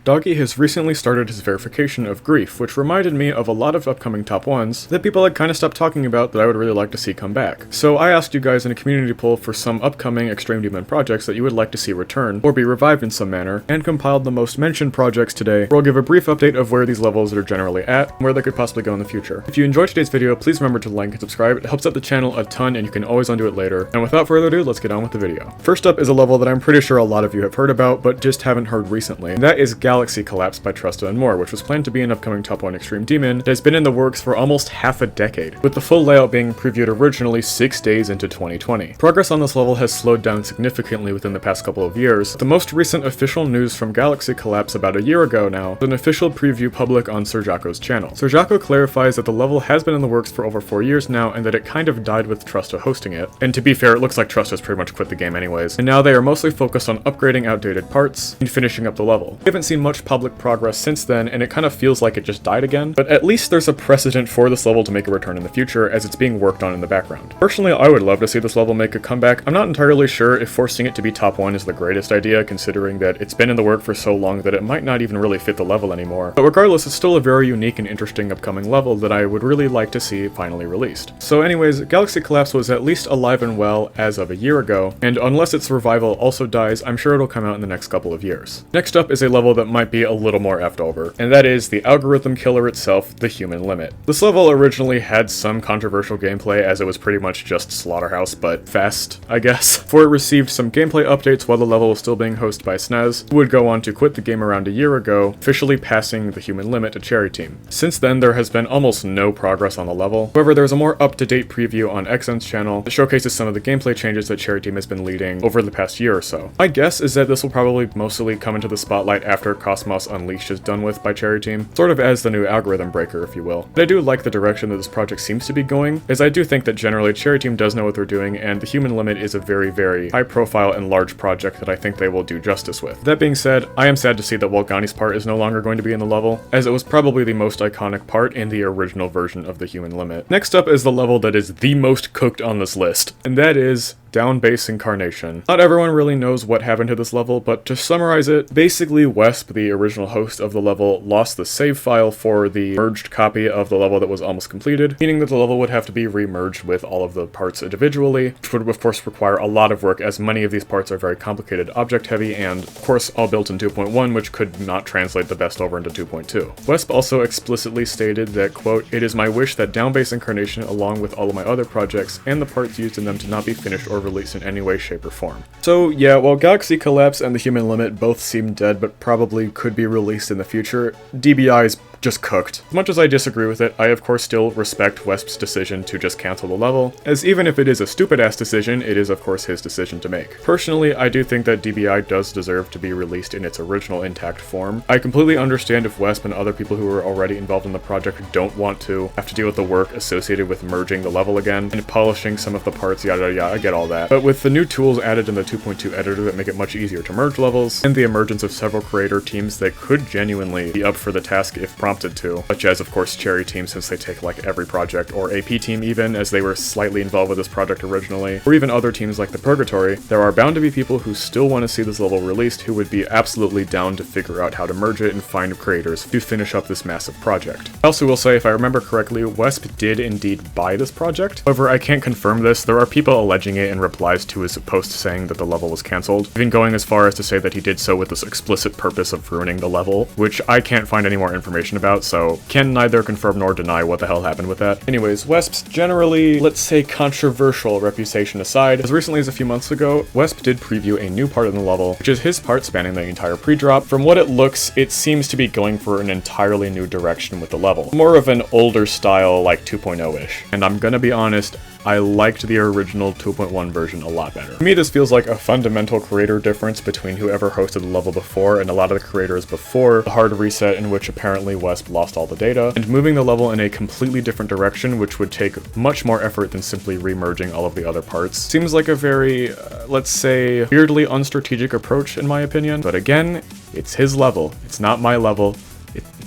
Doggy has recently started his verification of Grief, which reminded me of a lot of upcoming top 1s that people had kind of stopped talking about that I would really like to see come back. So I asked you guys in a community poll for some upcoming Extreme Demon projects that you would like to see return, or be revived in some manner, and compiled the most mentioned projects today, where I'll give a brief update of where these levels are generally at, and where they could possibly go in the future. If you enjoyed today's video, please remember to like and subscribe. It helps out the channel a ton, and you can always undo it later. And without further ado, let's get on with the video. First up is a level that I'm pretty sure a lot of you have heard about, but just haven't heard recently, and that is Galaxy Collapse by Trust and More, which was planned to be an upcoming top 1 Extreme Demon that has been in the works for almost half a decade, with the full layout being previewed originally 6 days into 2020. Progress on this level has slowed down significantly within the past couple of years. The most recent official news from Galaxy Collapse about a year ago now was an official preview public on Sir Jaco's channel. Sir Jaco clarifies that the level has been in the works for over 4 years now, and that it kind of died with Trust hosting it. And to be fair, it looks like Trust has pretty much quit the game anyways, and now they are mostly focused on upgrading outdated parts and finishing up the level. We haven't seen much public progress since then, and it kind of feels like it just died again, but at least there's a precedent for this level to make a return in the future, as it's being worked on in the background. Personally, I would love to see this level make a comeback. I'm not entirely sure if forcing it to be top 1 is the greatest idea, considering that it's been in the work for so long that it might not even really fit the level anymore. But regardless, it's still a very unique and interesting upcoming level that I would really like to see finally released. So anyways, Galaxy Collapse was at least alive and well as of a year ago, and unless its revival also dies, I'm sure it'll come out in the next couple of years. Next up is a level that might be a little more effed over, and that is the algorithm killer itself, the Human Limit. This level originally had some controversial gameplay, as it was pretty much just Slaughterhouse, but fast, I guess. For it received some gameplay updates while the level was still being hosted by SNES, who would go on to quit the game around a year ago, officially passing the Human Limit to Cherry Team. Since then, there has been almost no progress on the level. However, there's a more up-to-date preview on XN's channel that showcases some of the gameplay changes that Cherry Team has been leading over the past year or so. My guess is that this will probably mostly come into the spotlight after Cosmos Unleashed is done with by Cherry Team, sort of as the new algorithm breaker, if you will. But I do like the direction that this project seems to be going, as I do think that generally Cherry Team does know what they're doing, and the Human Limit is a very, very high-profile and large project that I think they will do justice with. That being said, I am sad to see that Walgani's part is no longer going to be in the level, as it was probably the most iconic part in the original version of the Human Limit. Next up is the level that is the most cooked on this list, and that is Down Base Incarnation. Not everyone really knows what happened to this level, but to summarize it, basically Wesp, the original host of the level, lost the save file for the merged copy of the level that was almost completed, meaning that the level would have to be remerged with all of the parts individually, which would of course require a lot of work, as many of these parts are very complicated, object heavy, and of course all built in 2.1, which could not translate the best over into 2.2. Wesp also explicitly stated that, quote, "It is my wish that Down Base Incarnation, along with all of my other projects and the parts used in them, to not be finished or released in any way, shape, or form." So yeah, while Galaxy Collapse and the Human Limit both seem dead but probably could be released in the future, DBI is just cooked. As much as I disagree with it, I of course still respect Wesp's decision to just cancel the level, as even if it is a stupid-ass decision, it is of course his decision to make. Personally, I do think that DBI does deserve to be released in its original intact form. I completely understand if Wesp and other people who are already involved in the project don't want to have to deal with the work associated with merging the level again and polishing some of the parts, yada yada, I get all that. But with the new tools added in the 2.2 editor that make it much easier to merge levels, and the emergence of several creator teams that could genuinely be up for the task if prompted to, such as of course Cherry Team, since they take like every project, or AP Team even, as they were slightly involved with this project originally, or even other teams like the Purgatory, there are bound to be people who still want to see this level released who would be absolutely down to figure out how to merge it and find creators to finish up this massive project. I also will say, if I remember correctly, Wesp did indeed buy this project. However, I can't confirm this. There are people alleging it in replies to his post saying that the level was cancelled, even going as far as to say that he did so with this explicit purpose of ruining the level, which I can't find any more information about, so can neither confirm nor deny what the hell happened with that. Anyways, Wesp's generally, let's say, controversial reputation aside, as recently as a few months ago, Wesp did preview a new part in the level, which is his part spanning the entire pre-drop. From what it looks, it seems to be going for an entirely new direction with the level. More of an older style, like 2.0-ish. And I'm gonna be honest, I liked the original 2.1 version a lot better. To me, this feels like a fundamental creator difference between whoever hosted the level before and a lot of the creators before the hard reset, in which apparently Wesp lost all the data, and moving the level in a completely different direction, which would take much more effort than simply remerging all of the other parts. Seems like a very, let's say, weirdly unstrategic approach in my opinion, but again, it's his level. It's not my level.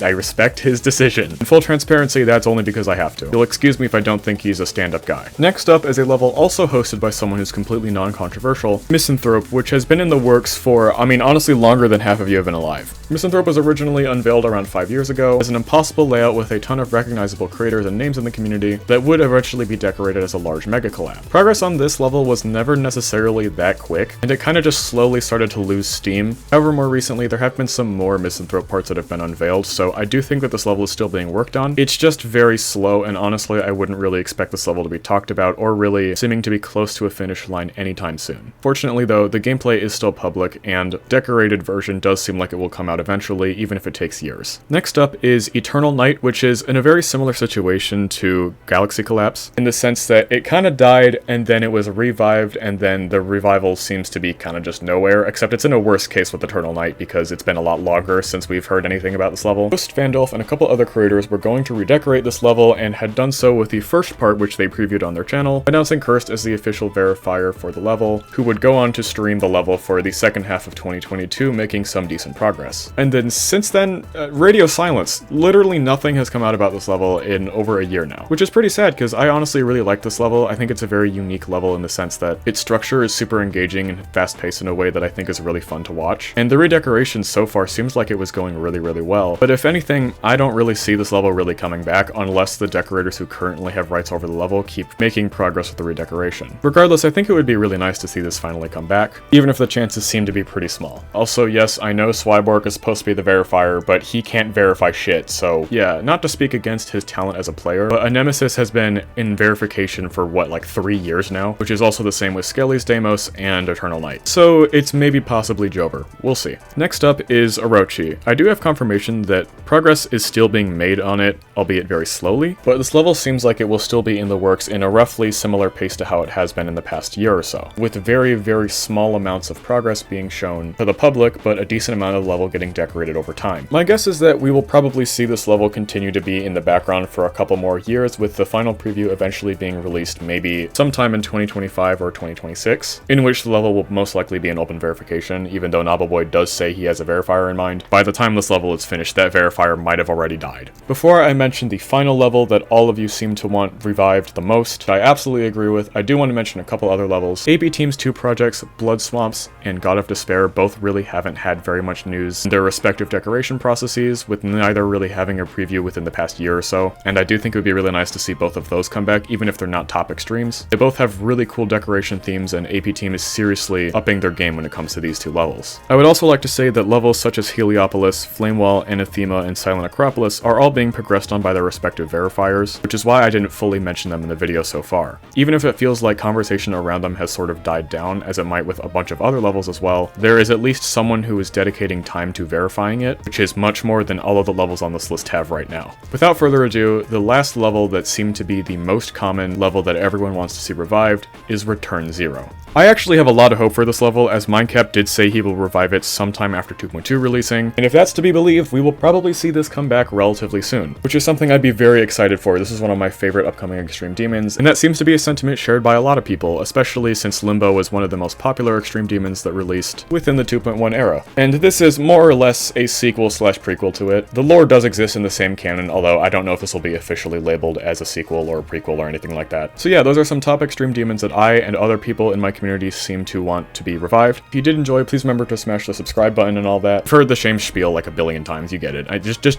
I respect his decision. In full transparency, that's only because I have to. You'll excuse me if I don't think he's a stand-up guy. Next up is a level also hosted by someone who's completely non-controversial, Misanthrope, which has been in the works for, I mean, honestly longer than half of you have been alive. Misanthrope was originally unveiled around 5 years ago as an impossible layout with a ton of recognizable creators and names in the community that would eventually be decorated as a large mega collab. Progress on this level was never necessarily that quick, and it kinda just slowly started to lose steam. However, more recently, there have been some more Misanthrope parts that have been unveiled, so I do think that this level is still being worked on. It's just very slow, and honestly, I wouldn't really expect this level to be talked about or really seeming to be close to a finish line anytime soon. Fortunately though, the gameplay is still public, and decorated version does seem like it will come out eventually, even if it takes years. Next up is Eternal Night, which is in a very similar situation to Galaxy Collapse, in the sense that it kinda died, and then it was revived, and then the revival seems to be kinda just nowhere, except it's in a worse case with Eternal Night because it's been a lot longer since we've heard anything about this level. Host Vandolph and a couple other creators were going to redecorate this level and had done so with the first part, which they previewed on their channel, announcing Cursed as the official verifier for the level, who would go on to stream the level for the second half of 2022, making some decent progress. And then since then, radio silence. Literally nothing has come out about this level in over a year now, which is pretty sad because I honestly really like this level. I think it's a very unique level in the sense that its structure is super engaging and fast-paced in a way that I think is really fun to watch. And the redecoration so far seems like it was going really, really well. But if anything, I don't really see this level really coming back unless the decorators who currently have rights over the level keep making progress with the redecoration. Regardless, I think it would be really nice to see this finally come back, even if the chances seem to be pretty small. Also, yes, I know Swyborg is supposed to be the verifier, but he can't verify shit, so yeah, not to speak against his talent as a player, but a Nemesis has been in verification for what, like 3 years now, which is also the same with Skelly's Deimos and Eternal Night. So it's maybe possibly Jover. We'll see. Next up is Orochi. I do have confirmation that progress is still being made on it, albeit very slowly, but this level seems like it will still be in the works in a roughly similar pace to how it has been in the past year or so, with very, very small amounts of progress being shown to the public, but a decent amount of the level getting decorated over time. My guess is that we will probably see this level continue to be in the background for a couple more years, with the final preview eventually being released maybe sometime in 2025 or 2026, in which the level will most likely be an open verification, even though Nobbleboy does say he has a verifier in mind. By the time this level is finished, that verifier might have already died. Before I mention the final level that all of you seem to want revived the most, I absolutely agree with, I do want to mention a couple other levels. AB Team's 2 projects, Blood Swamps and God of Despair, both really haven't had very much news in their respective decoration processes, with neither really having a preview within the past year or so, and I do think it would be really nice to see both of those come back, even if they're not top extremes. They both have really cool decoration themes, and AP Team is seriously upping their game when it comes to these 2 levels. I would also like to say that levels such as Heliopolis, Flamewall, Anathema, and Silent Acropolis are all being progressed on by their respective verifiers, which is why I didn't fully mention them in the video so far. Even if it feels like conversation around them has sort of died down, as it might with a bunch of other levels as well, there is at least someone who is dedicating time to verifying it, which is much more than all of the levels on this list have right now. Without further ado, the last level that seemed to be the most common level that everyone wants to see revived is Return Zero. I actually have a lot of hope for this level, as Mindcap did say he will revive it sometime after 2.2 releasing, and if that's to be believed, we will probably see this come back relatively soon, which is something I'd be very excited for. This is one of my favorite upcoming Extreme Demons, and that seems to be a sentiment shared by a lot of people, especially since Limbo was one of the most popular Extreme Demons that released within the 2.1 era. And this is more or less a sequel slash prequel to it. The lore does exist in the same canon, although I don't know if this will be officially labeled as a sequel or a prequel or anything like that. So yeah, those are some top Extreme Demons that I and other people in my community seem to want to be revived. If you did enjoy, please remember to smash the subscribe button and all that. I've heard the shame spiel like a billion times, you get it. Just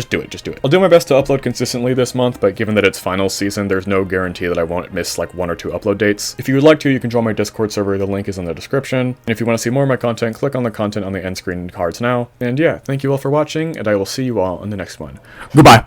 do it. I'll do my best to upload consistently this month, but given that it's finals season, there's no guarantee that I won't miss like 1 or 2 upload dates. If you would like to, you can join my Discord server, the link is in the description. And if you want to see more of my content, click on the content on the end screen cards now. And yeah, thank you all for watching, and I will see you all in the next one. Goodbye!